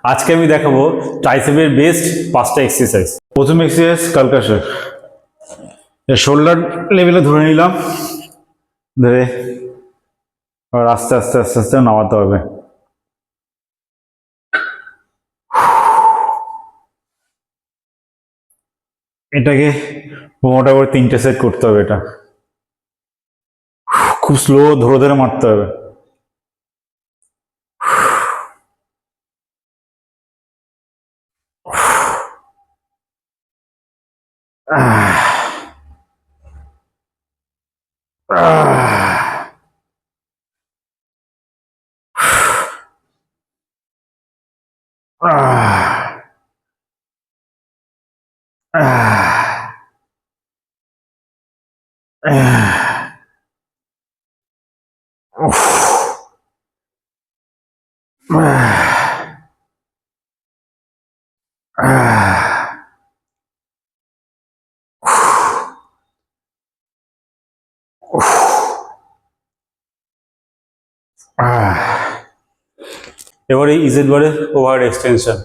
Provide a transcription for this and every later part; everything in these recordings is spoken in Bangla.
আজকে আমি দেখাবো ট্রাইসেপের বেস্ট 5টা এক্সারসাইজ। প্রথম এক্সারসাইজ কালকাশর। শোল্ডার লেভেলে ধরে নিলাম, ধরে আর আস্তে আস্তে আস্তে আস্তে নামাতে হবে। এটাকে 15টা করে 3টে সেট করতে হবে। এটা খুব স্লো ধরে ধরে মারতে হবে। এবারে ইজেড বারে ওভার এক্সটেনশন।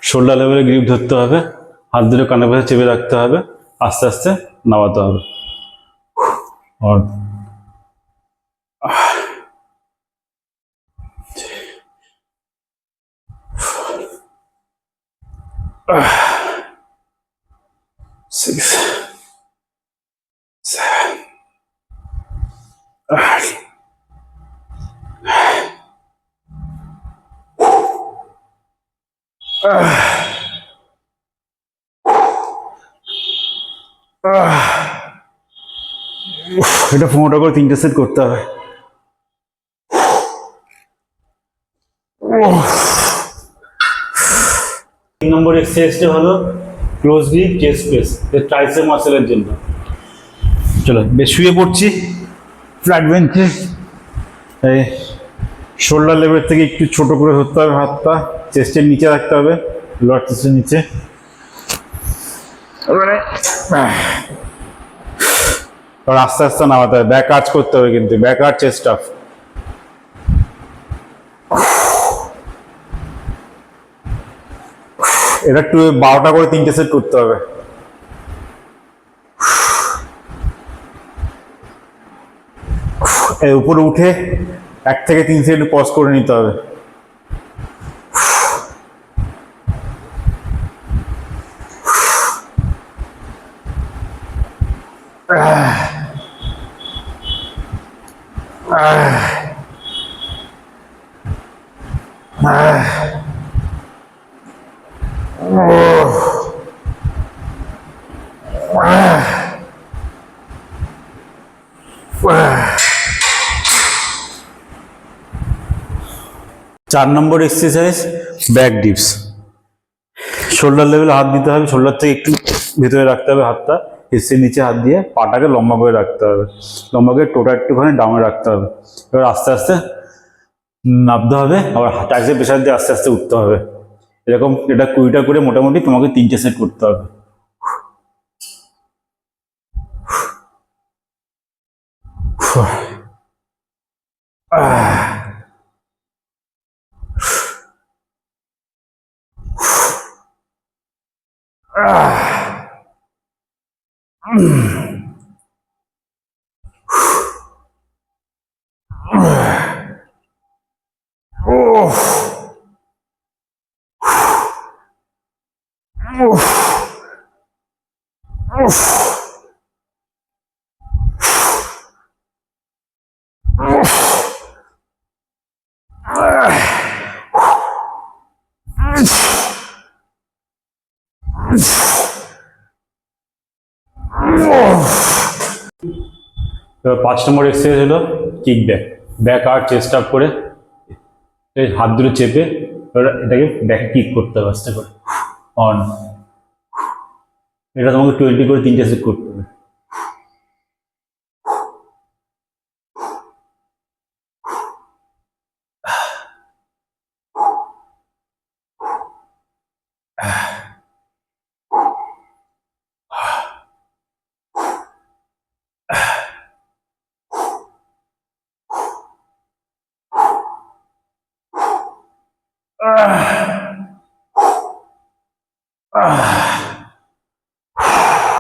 শোল্ডার লেভেলে গ্রিপ ধরতে হবে, হাত দুটো কানের পাশে চেপে রাখতে হবে, আস্তে আস্তে নামাতে হবে। আর six, seven, eight, এটা 15টা করে 3টে সেট করতে হবে। তিন নম্বর এক্সারসাইজটা হলো close grip chest press, tricep মাসেলের জন্য। চলো বেশ, শুয়ে পড়ছি ফ্ল্যাট বেঞ্চে। এই শোল্ডার লেভেল থেকে একটু ছোট করে ধরতে হবে, হাতটা চেস্টের নিচে রাখতে হবে, লোয়ার চেস্টের নিচে। আস্তে আস্তে নামাতে হবে, ব্যাক আর্চ করতে হবে, কিন্তু ব্যাক আর্চ চেস্ট আপ। এটা একটু 12টা করে 3টে সেট করতে হবে। এর উপরে উঠে 1 থেকে 3 সেকেন্ড পজ করে নিতে হবে। চার নম্বর এক্সারসাইজ ব্যাক ডিপস। শোল্ডার লেভেলে হাত দিতে হবে, শোল্ডার থেকে একটু ভেতরে রাখতে হবে হাতটা, হিস্সের নিচে হাত দিয়ে পাটাকে লম্বা করে রাখতে হবে, লম্বা করে টোটা একটুখানি ডাউনে রাখতে হবে। এবার আস্তে আস্তে নামতে হবে, আবার ট্রাইসেপ প্রেসার দিয়ে আস্তে আস্তে উঠতে হবে। এরকম এটা 20টা করে মোটামুটি তোমাকে 3টে সেট করতে হবে। এবার 5 নম্বর এক্সারসাইজ হলো কিক ব্যাক। ব্যাক আর চেস্ট আপ করে হাত দুটো চেপে এটাকে ব্যাকে কিক করতে হবে আস্তে করে অন। এটা তোমাকে 20 করে 3টে সেট করতে হবে। আহ, আহ।